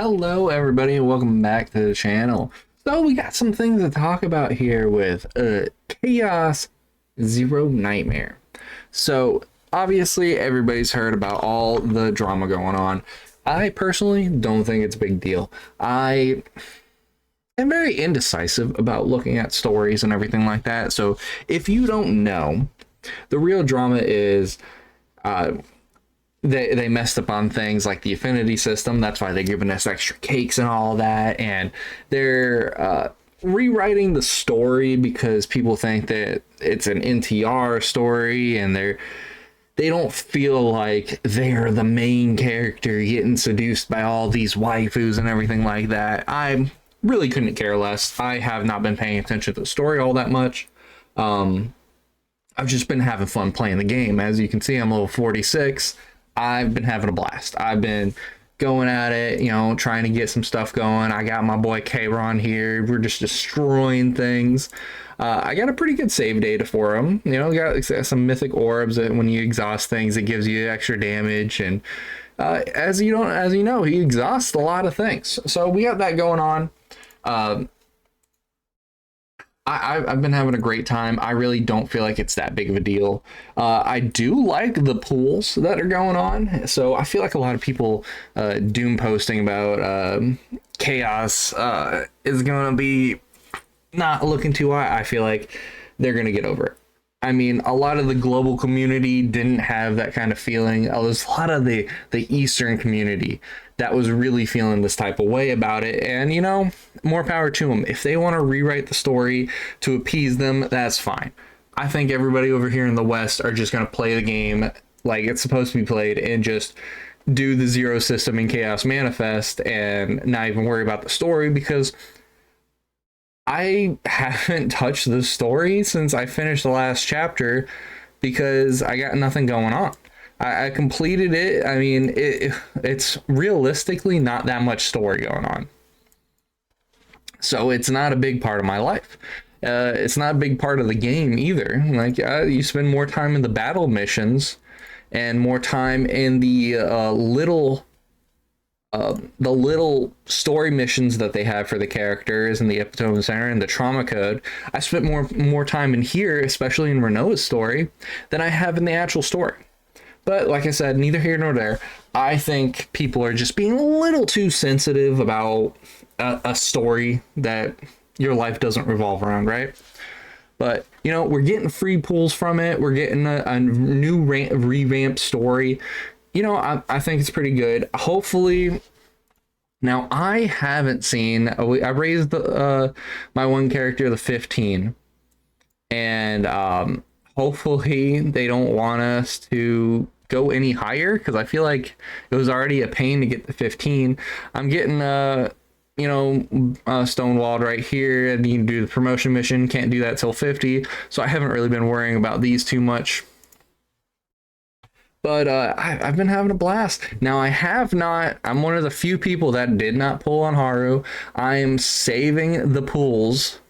Hello everybody and welcome back to the channel. So we got some things to talk about here with Chaos Zero Nightmare. So obviously everybody's heard about all the drama going on. I personally don't think it's a big deal. I am very indecisive about looking at stories and everything like that. So if you don't know, the real drama is they messed up on things like the affinity system. That's why they're giving us extra cakes and all that. And they're rewriting the story because people think that it's an NTR story and they don't feel like they're the main character getting seduced by all these waifus and everything like that. I really couldn't care less. I have not been paying attention to the story all that much. I've just been having fun playing the game. As you can see, I'm level 46. I've been having a blast. I've been going at it, you know, trying to get some stuff going. I got my boy K-Ron here. We're just destroying things. I got a pretty good save data for him. You know, got some mythic orbs that when you exhaust things, it gives you extra damage. And as you know, he exhausts a lot of things. So we got that going on. I've been having a great time. I really don't feel like it's that big of a deal. I do like the pools that are going on. So I feel like a lot of people doom posting about chaos is going to be not looking too high. I feel like they're going to get over it. I mean, a lot of the global community didn't have that kind of feeling. There's a lot of the Eastern community that was really feeling this type of way about it. And, you know, more power to them. If they want to rewrite the story to appease them, that's fine. I think everybody over here in the West are just going to play the game like it's supposed to be played and just do the Zero system in Chaos Manifest and not even worry about the story, because I haven't touched the story since I finished the last chapter because I got nothing going on. I completed it. I mean, it's realistically not that much story going on. So it's not a big part of my life. It's not a big part of the game either. Like you spend more time in the battle missions and more time in the little story missions that they have for the characters and the Epitome Center and the Trauma Code. I spent more time in here, especially in Renoa's story, than I have in the actual story. But like I said, neither here nor there. I think people are just being a little too sensitive about a story that your life doesn't revolve around, right? But, you know, we're getting free pools from it. We're getting a new revamped story. You know, I think it's pretty good. Hopefully, now I haven't seen. I raised the my one character to 15, and hopefully they don't want us to go any higher, because I feel like it was already a pain to get to 15. I'm getting you know, stonewalled right here. I need to do the promotion mission. Can't do that till 50, so I haven't really been worrying about these too much. But I've been having a blast. Now, I'm one of the few people that did not pull on Haru. I am saving the pulls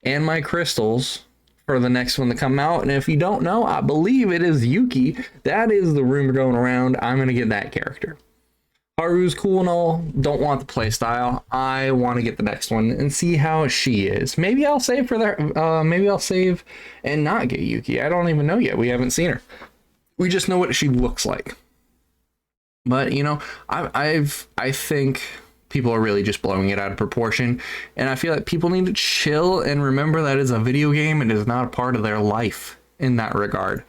and my crystals for the next one to come out. And if you don't know, I believe it is Yuki. That is the rumor going around. I'm going to get that character. Haru's cool and all. Don't want the playstyle. I want to get the next one and see how she is. Maybe I'll save for that. Maybe I'll save and not get Yuki. I don't even know yet. We haven't seen her. We just know what she looks like. But, you know, I think people are really just blowing it out of proportion. And I feel like people need to chill and remember that it's a video game and is not a part of their life in that regard.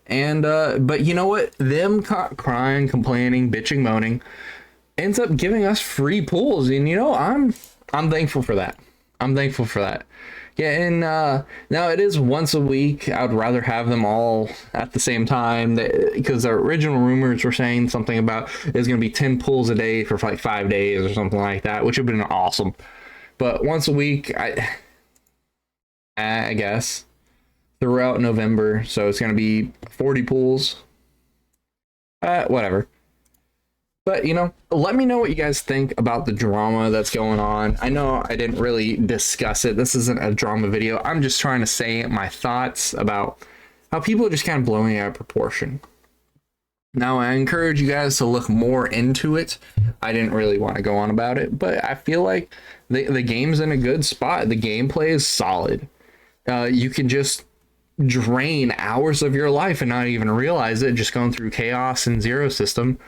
And, but you know what? Them crying, complaining, bitching, moaning ends up giving us free pools. And, you know, I'm thankful for that. I'm thankful for that. Yeah, and now it is once a week. I would rather have them all at the same time, because the original rumors were saying something about it's going to be 10 pulls a day for like 5 days or something like that, which would have been awesome. But once a week, I guess, throughout November. So it's going to be 40 pulls. Whatever. But, you know, let me know what you guys think about the drama that's going on. I know I didn't really discuss it. This isn't a drama video. I'm just trying to say my thoughts about how people are just kind of blowing it out of proportion. Now, I encourage you guys to look more into it. I didn't really want to go on about it, but I feel like the game's in a good spot. The gameplay is solid. You can just drain hours of your life and not even realize it, just going through chaos and zero system,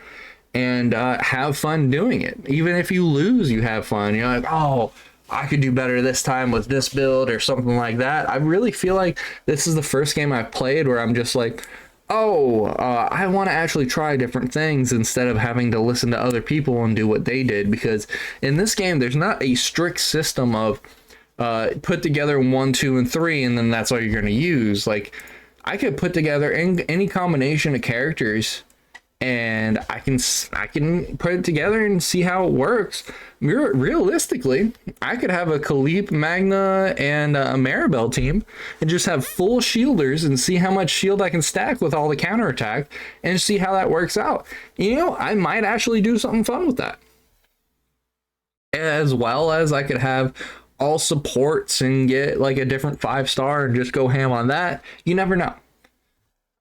and have fun doing it. Even if you lose, you have fun. You're like, oh, I could do better this time with this build or something like that. I really feel like this is the first game I've played where I'm just like, oh, I want to actually try different things instead of having to listen to other people and do what they did. Because in this game, there's not a strict system of put together 1, 2, and 3, and then that's all you're going to use. Like, I could put together any combination of characters, and I can put it together and see how it works. Realistically, I could have a Khalip, Magna, and a Maribel team and just have full shielders and see how much shield I can stack with all the counterattack and see how that works out. You know, I might actually do something fun with that. As well as I could have all supports and get like a different 5-star and just go ham on that. You never know.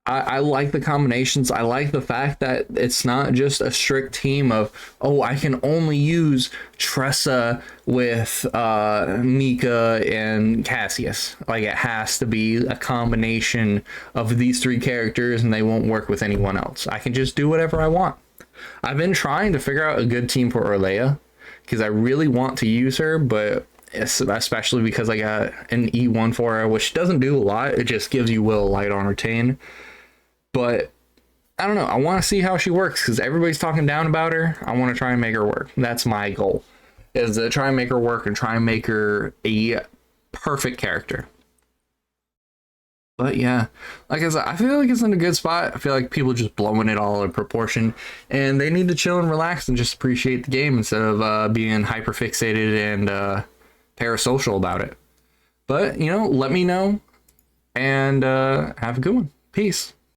I like the combinations. I like the fact that it's not just a strict team of, oh, I can only use Tressa with Mika and Cassius. Like, it has to be a combination of these 3 characters and they won't work with anyone else. I can just do whatever I want. I've been trying to figure out a good team for Orlea because I really want to use her, but especially because I got an E1 for her, which doesn't do a lot. It just gives you Will, Light on Retain. But I don't know. I want to see how she works because everybody's talking down about her. I want to try and make her work. That's my goal, is to try and make her work and try and make her a perfect character. But yeah, like I said, I feel like it's in a good spot. I feel like people just blowing it all in proportion, and they need to chill and relax and just appreciate the game instead of being hyper fixated and parasocial about it. But, you know, let me know, and have a good one. Peace.